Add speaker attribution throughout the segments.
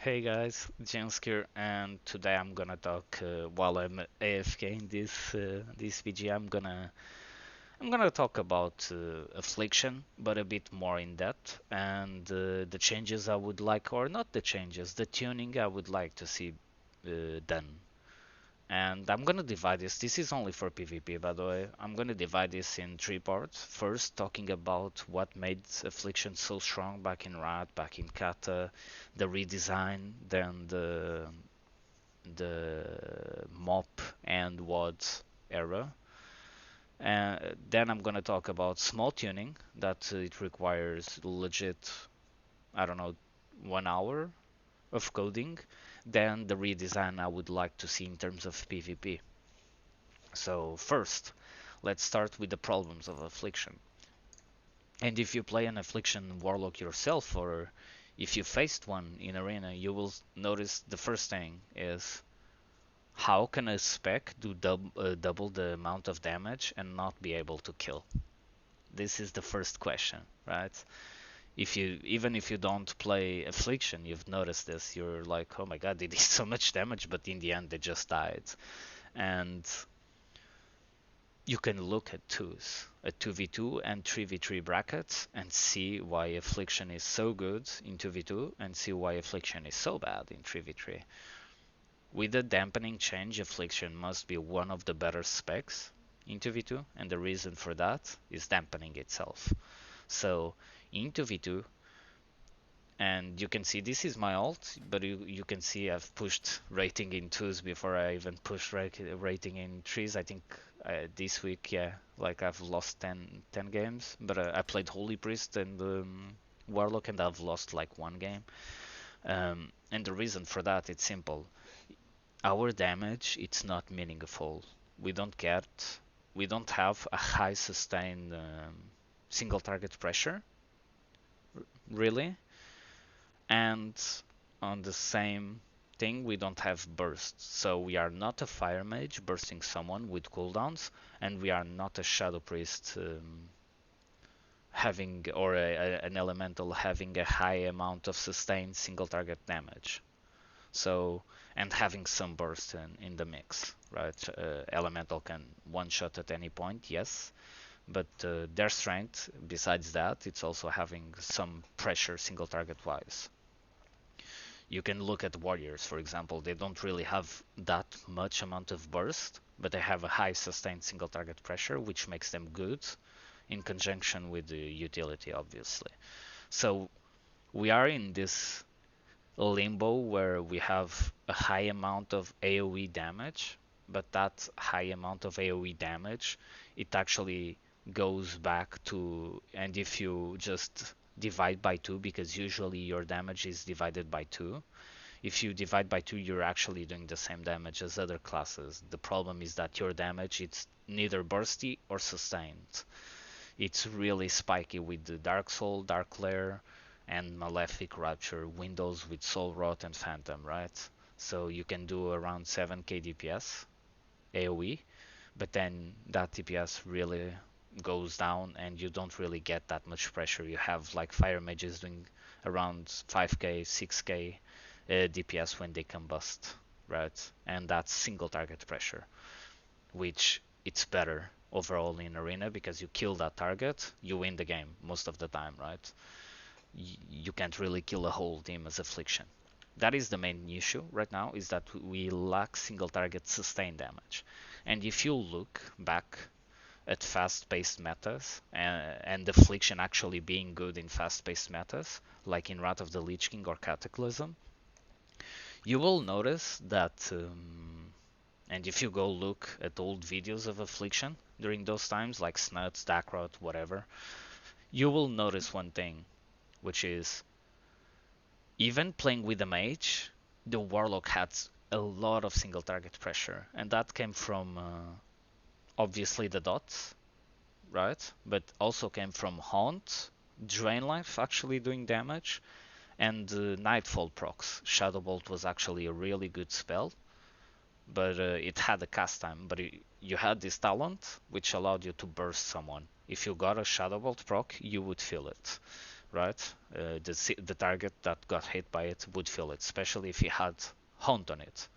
Speaker 1: Hey guys, James here, and today I'm gonna talk while I'm AFK in this VG. I'm gonna talk about Affliction, but a bit more in depth, and the changes I would like, or not the changes, the tuning I would like to see done. And I'm gonna divide this. This is only for PvP, by the way. I'm gonna divide this in three parts. First, talking about what made Affliction so strong back in Riot, back in Cata, the redesign, then the mop and WOD era. And then I'm gonna talk about small tuning that it requires legit, I don't know, 1 hour of coding. Then the redesign I would like to see in terms of PvP. So first, let's start with the problems of Affliction. And if you play an Affliction Warlock yourself, or if you faced one in Arena, you will notice the first thing is how can a spec do double the amount of damage and not be able to kill? This is the first question, right? If you even if you don't play Affliction, you've noticed this. You're like, oh my god, they did so much damage, but in the end they just died. And you can look at twos, at 2v2 and 3v3 brackets, and see why Affliction is so good in 2v2 and see why Affliction is so bad in 3v3. With the dampening change, Affliction must be one of the better specs in 2v2, and the reason for that is dampening itself. So in 2v2, and you can see this is my alt, but you can see I've pushed rating in 2s before I even pushed rating in 3s. I think this week, yeah, like I've lost 10 games, but I played Holy Priest and Warlock, and I've lost like one game. And the reason for that, it's simple. Our damage, it's not meaningful. We don't get, we don't have a high sustained single target pressure, really. And on the same thing, we don't have bursts. So we are not a fire mage bursting someone with cooldowns, and we are not a shadow priest having, or an elemental having a high amount of sustained single target damage. So, and having some burst in the mix, right? Elemental can one shot at any point, yes, but their strength, besides that, it's also having some pressure single target wise. You can look at warriors, for example. They don't really have that much amount of burst, but they have a high sustained single target pressure, which makes them good in conjunction with the utility, obviously. So we are in this limbo where we have a high amount of AoE damage, but that high amount of AoE damage, it actually goes back to, and if you just divide by 2, because usually your damage is divided by 2, if you divide by 2, you're actually doing the same damage as other classes. The problem is that your damage, it's neither bursty or sustained. It's really spiky with the Dark Soul, Dark Lair, and Malefic Rapture, Windows with Soul Rot and Phantom, right? So you can do around 7k DPS AoE, but then that DPS really goes down and you don't really get that much pressure. You have like fire mages doing around 5k, 6k DPS when they combust, right? And that's single target pressure, which it's better overall in arena because you kill that target, you win the game most of the time, right? You can't really kill a whole team as Affliction. That is the main issue right now, is that we lack single target sustained damage. And if you look back at fast-paced metas and Affliction actually being good in fast-paced metas, like in Wrath of the Lich King or Cataclysm, you will notice that, and if you go look at old videos of Affliction during those times, like Snuts, Dakrot, whatever, you will notice one thing, which is even playing with a mage, the Warlock had a lot of single target pressure, and that came from obviously the dots, right? But also came from Haunt, Drain Life actually doing damage, and Nightfall procs. Shadowbolt was actually a really good spell, but it had a cast time. But you had this talent which allowed you to burst someone. If you got a Shadowbolt proc, you would feel it, right? The target that got hit by it would feel it, especially if he had haunt on it.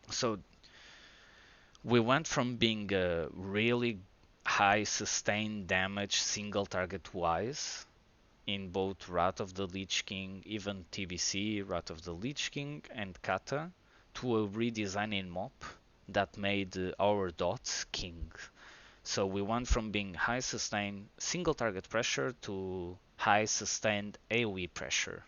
Speaker 1: So we went from being a really high sustained damage single target wise in both Wrath of the Lich King, even TBC, Wrath of the Lich King, and Cata, to a redesign in MOP that made our dots king. So we went from being high sustained single target pressure to high sustained AoE pressure.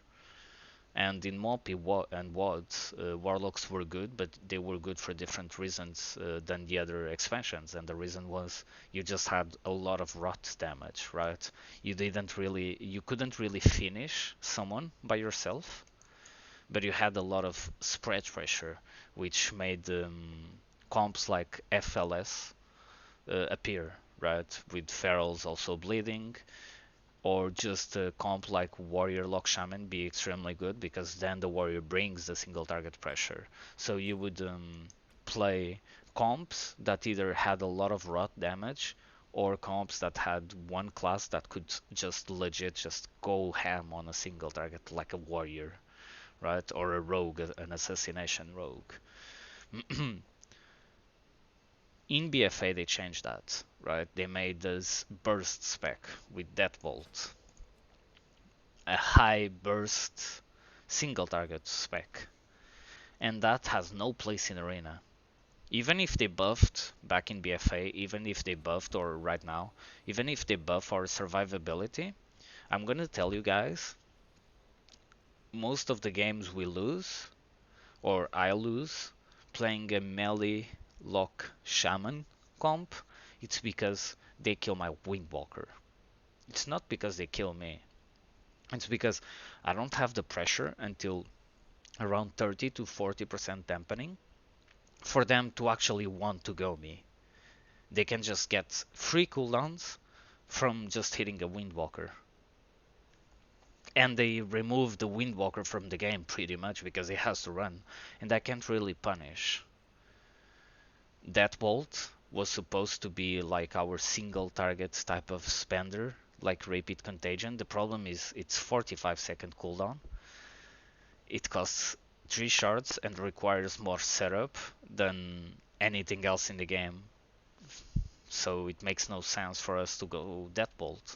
Speaker 1: And in MOP and WODs, Warlocks were good, but they were good for different reasons than the other expansions. And the reason was you just had a lot of rot damage, right? You couldn't really finish someone by yourself, but you had a lot of spread pressure, which made comps like FLS appear, right? With ferals also bleeding, or just a comp like Warrior Lock Shaman be extremely good, because then the warrior brings the single target pressure. So you would play comps that either had a lot of rot damage, or comps that had one class that could just legit just go ham on a single target, like a warrior, right? Or a rogue, an assassination rogue. In BFA they changed that, right? They made this burst spec with Deathbolt, a high burst single target spec, and that has no place in Arena. Even if they buffed back in BFA, even if they buffed, or right now, even if they buff our survivability, I'm gonna tell you guys, most of the games we lose, or I lose, playing a melee lock shaman comp, it's because they kill my Windwalker. It's not because they kill me. It's because I don't have the pressure until around 30 to 40% dampening for them to actually want to go me. They can just get free cooldowns from just hitting a Windwalker. And they remove the Windwalker from the game pretty much because it has to run, and I can't really punish. That bolt was supposed to be like our single target type of spender, like Repeat Contagion. The problem is it's 45-second cooldown. It costs 3 shards and requires more setup than anything else in the game. So it makes no sense for us to go Deathbolt.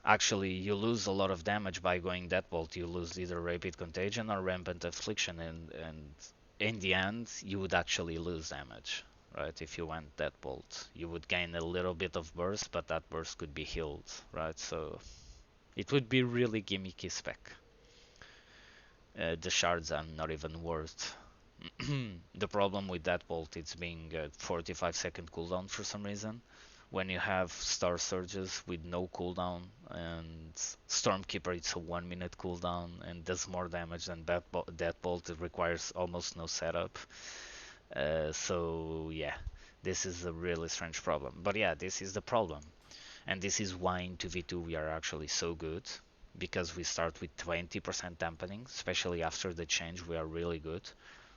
Speaker 1: Actually, you lose a lot of damage by going Deathbolt. You lose either Rapid Contagion or Rampant Affliction, and in the end, you would actually lose damage, right? If you went Deathbolt, you would gain a little bit of burst, but that burst could be healed, right? So it would be really gimmicky spec. The shards are not even worth. The problem with that bolt is being a 45-second cooldown for some reason. When you have Star Surges with no cooldown, and Stormkeeper, it's a 1-minute cooldown and does more damage than that bolt. It requires almost no setup. So yeah, this is a really strange problem. But yeah, this is the problem. And this is why in 2v2 we are actually so good, because we start with 20% dampening, especially after the change we are really good,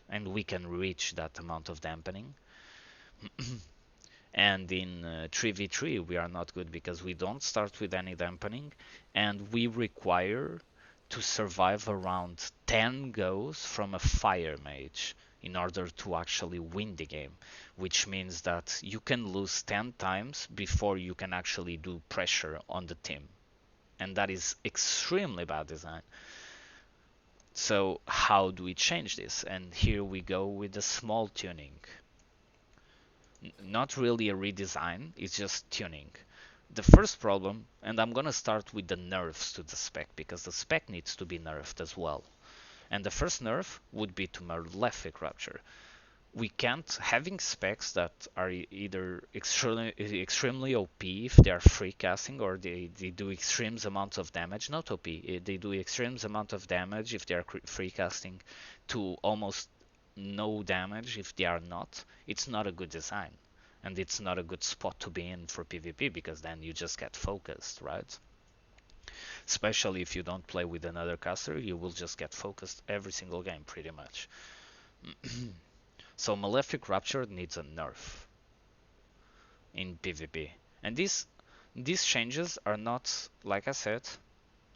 Speaker 1: and we can reach that amount of dampening. And in 3v3 we are not good because we don't start with any dampening, and we require to survive around 10 goes from a fire mage in order to actually win the game, which means that you can lose 10 times before you can actually do pressure on the team, and that is extremely bad design. So how do we change this? And here we go with a small tuning. Not really a redesign, it's just tuning. The first problem, and I'm gonna start with the nerfs to the spec, because the spec needs to be nerfed as well. And the first nerf would be to Malefic Rupture. We can't, having specs that are either extremely OP if they are free casting, or they do extreme amounts of damage, not OP, they do extreme amount of damage if they are free casting, to almost no damage if they are not. It's not a good design, and it's not a good spot to be in for PvP, because then you just get focused, right? Especially if you don't play with another caster, you will just get focused every single game pretty much. So Malefic Rupture needs a nerf in PvP, and this These changes are not, like I said,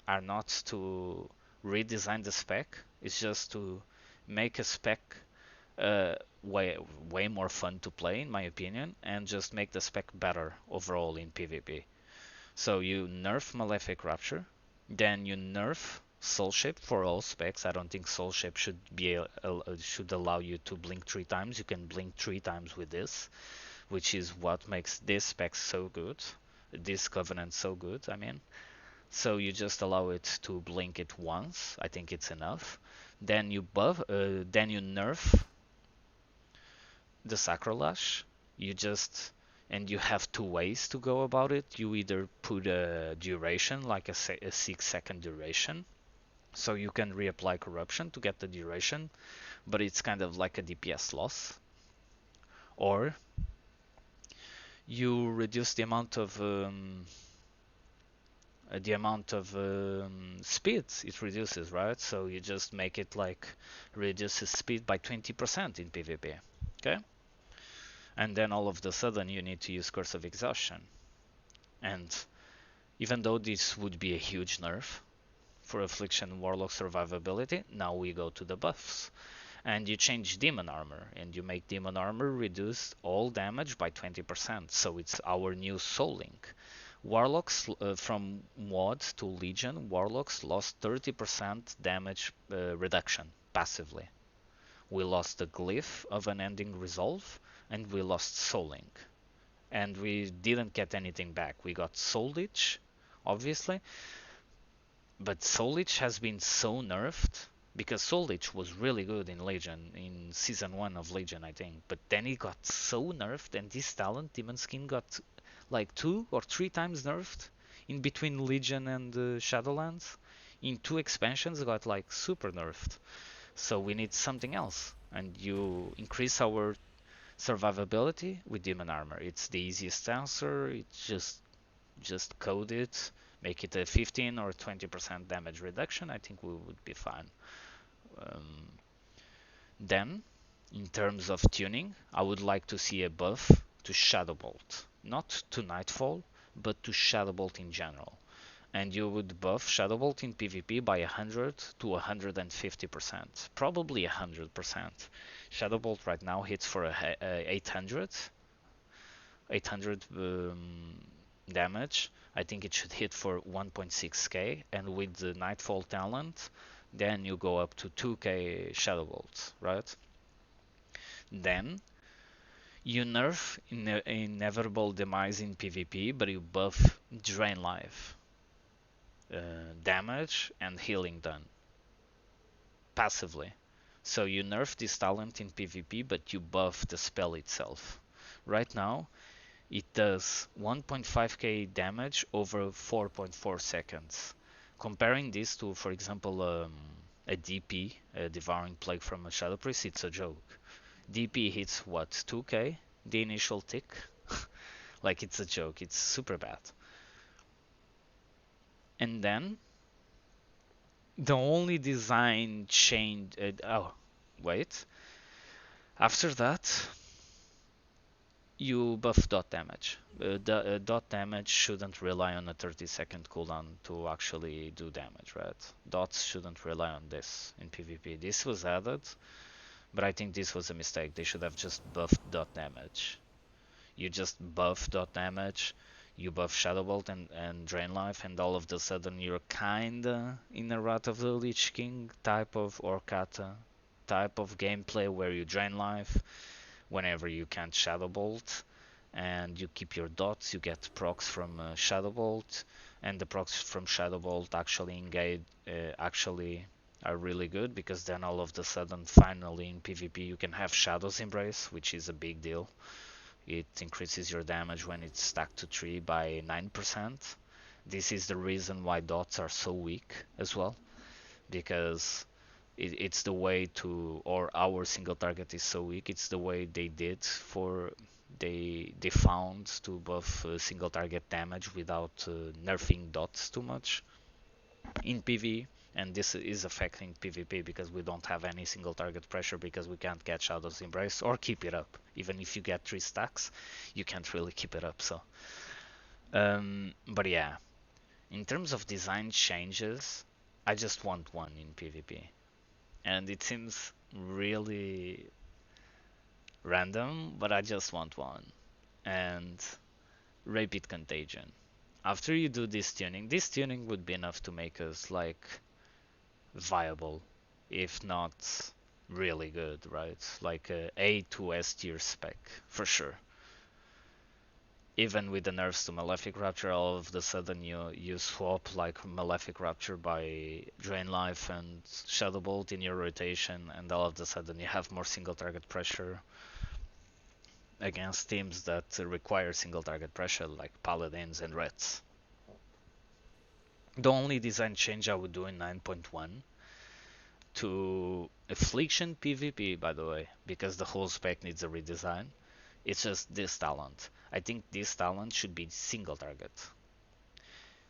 Speaker 1: are not to redesign the spec. It's just to make a spec uh, way more fun to play, in my opinion, and just make the spec better overall in PvP. So you nerf Malefic Rupture, then you nerf Soul Shape for all specs. I don't think Soul Shape should allow you to blink 3 times. You can blink 3 times with this, which is what makes this spec so good, this Covenant so good. I mean, so you just allow it to blink it once. I think it's enough. Then you nerf the Sacrolash. You just and you have 2 ways to go about it. You either put a duration, like a 6-second duration, so you can reapply corruption to get the duration, but it's kind of like a DPS loss. Or you reduce the amount of speed it reduces, right? So you just make it like reduces speed by 20% in PvP, okay? And then all of the sudden you need to use Curse of Exhaustion. And even though this would be a huge nerf for Affliction Warlock survivability, now we go to the buffs. And you change Demon Armor, and you make Demon Armor reduce all damage by 20%, so it's our new Soul Link. Warlocks, from WoD to Legion, Warlocks lost 30% damage reduction passively. We lost the Glyph of Unending Resolve, and we lost Soul Link. And we didn't get anything back. We got Soul Leech, obviously, but Soul Leech has been so nerfed because Soul Leech was really good in Legion, in Season 1 of Legion, I think. But then it got so nerfed, and this talent, Demon Skin, got like 2 or 3 times nerfed in between Legion and Shadowlands. In 2 expansions, it got like super nerfed. So we need something else. And you increase our survivability with Demon Armor. It's the easiest answer. It's just code it, make it a 15 or 20% damage reduction. I think we would be fine. Um, then, in terms of tuning, I would like to see a buff to Shadow Bolt, not to Nightfall, but to Shadow Bolt in general. And you would buff Shadow Bolt in PvP by 100 to 150%, probably 100%. Shadow Bolt right now hits for 800 damage. I think it should hit for 1.6k, and with the Nightfall talent, then you go up to 2k Shadow Bolts, right? Then you nerf Inevitable Demise in PvP, but you buff Drain Life, damage, and healing done passively. So you nerf this talent in PvP, but you buff the spell itself. Right now, it does 1.5k damage over 4.4 seconds. Comparing this to, for example, a DP, a Devouring Plague from a Shadow Priest, it's a joke. DP hits what, 2k? The initial tick? Like, it's a joke, it's super bad. And then, the only design change. Oh, wait. After that, you buff dot damage. The dot damage shouldn't rely on a 30-second cooldown to actually do damage, right? Dots shouldn't rely on this in PvP. This was added, but I think this was a mistake. They should have just buffed dot damage. You just buff dot damage, you buff Shadow Bolt and Drain Life, and all of a sudden you're kinda in a Wrath of the Lich King type of, or cata type of gameplay where you Drain Life whenever you can't Shadow Bolt, and you keep your dots. You get procs from Shadow Bolt, and the procs from Shadow Bolt actually engage, actually are really good, because then all of a sudden, finally in PvP, you can have Shadow's Embrace, which is a big deal. It increases your damage when it's stacked to 3 by 9%. This is the reason why dots are so weak as well, because it's the way to, or our single target is so weak, it's the way they found to buff single target damage without nerfing dots too much in PvE. And this is affecting PvP because we don't have any single target pressure, because we can't get Shadow's Embrace or keep it up. Even if you get 3 stacks, you can't really keep it up. So But yeah, in terms of design changes, I just want one in PvP. And it seems really random, but I just want one. And Rapid Contagion. After you do this tuning would be enough to make us like viable, if not really good, right? Like a A to S tier spec for sure. Even with the nerfs to Malefic Rapture, all of the sudden you swap like Malefic Rapture by Drain Life and Shadow Bolt in your rotation, and all of a sudden you have more single target pressure against teams that require single target pressure, like Paladins and Reds. The only design change I would do in 9.1 to Affliction PvP, by the way, because the whole spec needs a redesign. It's just this talent. I think this talent should be single target.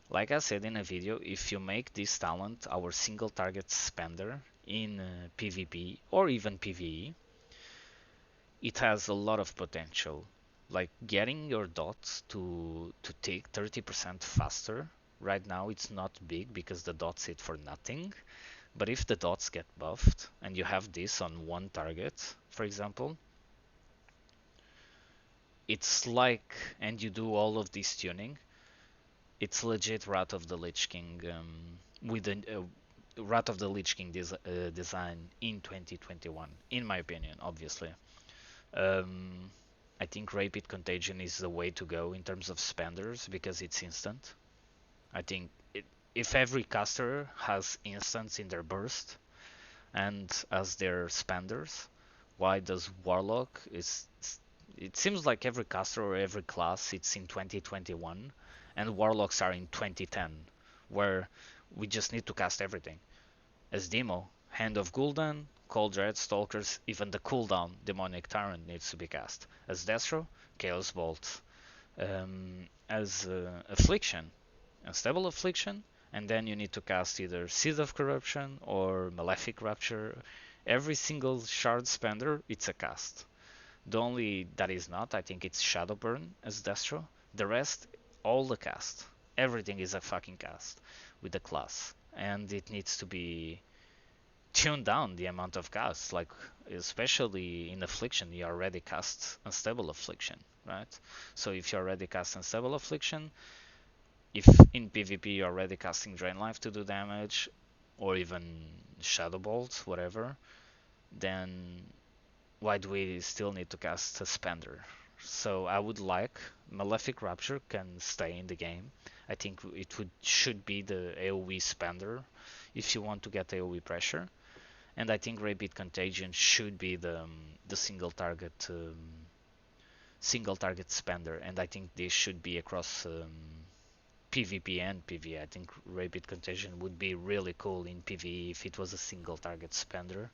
Speaker 1: Like I said in a video, if you make this talent our single target spender in PvP or even PvE, it has a lot of potential. Like getting your dots to take 30% faster. Right now it's not big because the dots hit for nothing. But if the dots get buffed and you have this on one target, for example, it's like, and you do all of this tuning, it's legit Wrath of the Lich King with a Wrath of the Lich King design in 2021, in my opinion, obviously. Um, I think Rapid Contagion is the way to go in terms of spenders because it's instant. I think if every caster has instants in their burst and as their spenders, why does Warlock is it seems like every caster or every class it's in 2021 and Warlocks are in 2010 where we just need to cast everything. As Demo, Hand of Gul'dan, Cold Dread, Stalkers, even the cooldown Demonic Tyrant needs to be cast. As Destro, Chaos Bolt. As Affliction, Unstable Affliction, and then you need to cast either Seed of Corruption or Malefic Rapture. Every single shard spender, it's a cast. The only that is not, I think it's Shadowburn as Destro. The rest, all the cast. Everything is a fucking cast with the class. And it needs to be tuned down the amount of casts. Like, especially in Affliction, you already cast Unstable Affliction, right? So if you already cast Unstable Affliction, if in PvP you're already casting Drain Life to do damage, or even Shadow Bolt, whatever, then why do we still need to cast a spender? So I would like Malefic Rapture can stay in the game. I think it should be the AoE spender if you want to get AoE pressure, and I think Rapid Contagion should be the single target spender, and I think this should be across PvP and PvE. I think Rapid Contagion would be really cool in PvE if it was a single target spender.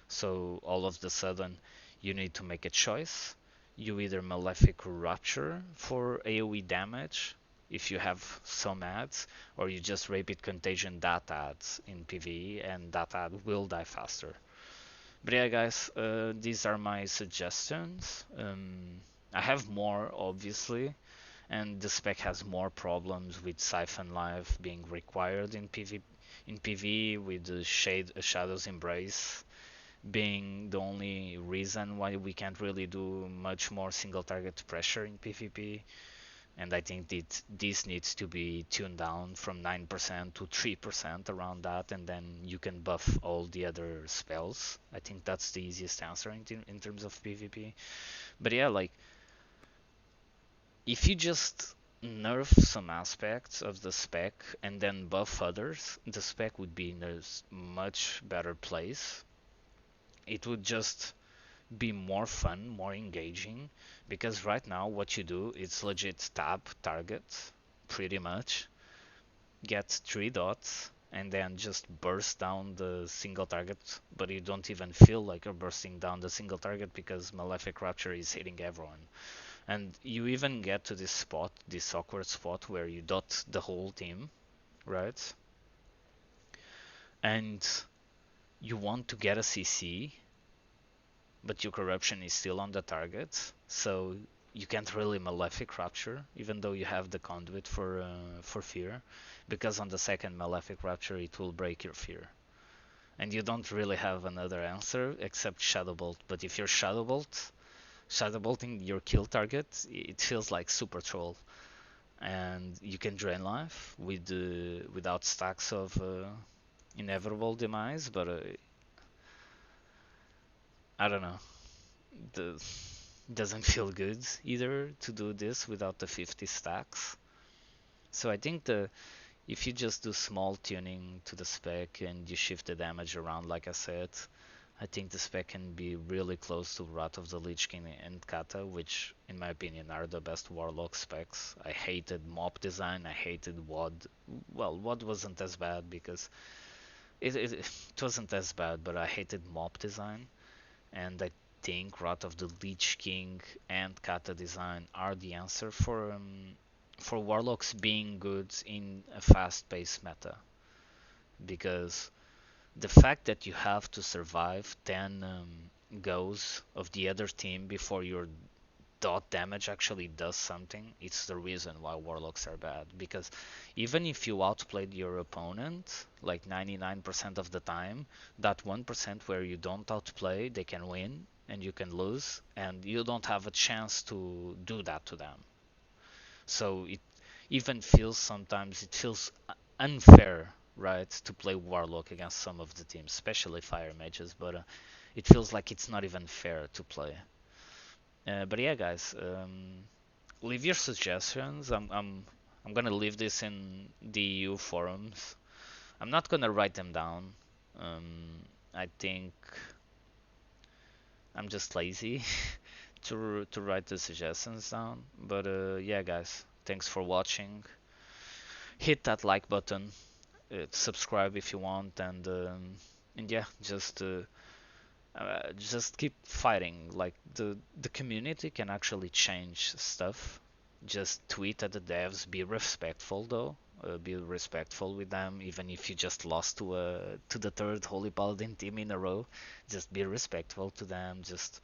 Speaker 1: So all of the sudden you need to make a choice. You either Malefic Rapture for AoE damage if you have some ads, or you just Rapid Contagion that ads in PvE and that ad will die faster. But yeah guys, these are my suggestions. I have more obviously, and the spec has more problems with Siphon Life being required in PvE with the Shadow's Embrace being the only reason why we can't really do much more single target pressure in PvP. And I think that this needs to be tuned down from 9% to 3% around that, and then you can buff all the other spells. I think that's the easiest answer in terms of PvP. But yeah, like if you just nerf some aspects of the spec and then buff others, the spec would be in a much better place. It would just be more fun, more engaging, because right now what you do is legit tab target, pretty much, get 3 dots, and then just burst down the single target, but you don't even feel like you're bursting down the single target because Malefic Rapture is hitting everyone. And you even get to this spot, this awkward spot where you dot the whole team, right? And you want to get a CC, but your corruption is still on the target. So you can't really Malefic Rapture, even though you have the conduit for fear, because on the second Malefic Rapture it will break your fear, and you don't really have another answer except Shadowbolt. But if you're Shadowbolting your kill target, it feels like Super Troll, and you can drain life without stacks of inevitable demise. But I don't know. The doesn't feel good either to do this without the 50 stacks. So I think the if you just do small tuning to the spec and you shift the damage around, like I said, I think the spec can be really close to Wrath of the Lich King and Cata, which, in my opinion, are the best Warlock specs. I hated Mop design, I hated WOD. Well, WOD wasn't as bad because it wasn't as bad, but I hated Mop design, and I think Wrath of the Lich King and Kata design are the answer for Warlocks being good in a fast-paced meta. Because the fact that you have to survive 10 goes of the other team before your dot damage actually does something, it's the reason why Warlocks are bad. Because even if you outplayed your opponent like 99% of the time, that 1% where you don't outplay, they can win and you can lose, and you don't have a chance to do that to them. So it even feels sometimes it feels unfair, right, to play Warlock against some of the teams, especially Fire Mages, but it feels like it's not even fair to play. But yeah, guys, leave your suggestions. I'm gonna leave this in the EU forums. I'm not gonna write them down. I think I'm just lazy to write the suggestions down. But yeah, guys, thanks for watching. Hit that like button, subscribe if you want, and yeah, just keep fighting. Like the community can actually change stuff. Just tweet at the devs. Be respectful though. Be respectful with them, even if you just lost to the third Holy Paladin team in a row. Just be respectful to them. Just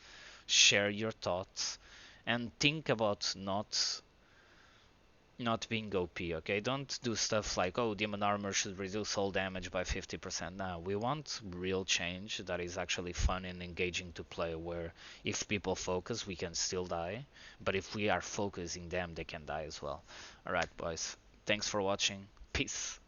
Speaker 1: share your thoughts, and think about not being OP, okay? Don't do stuff like, oh, Demon Armor should reduce all damage by 50%. Now, we want real change that is actually fun and engaging to play, where if people focus, we can still die, but if we are focusing them, they can die as well. Alright, boys. Thanks for watching. Peace.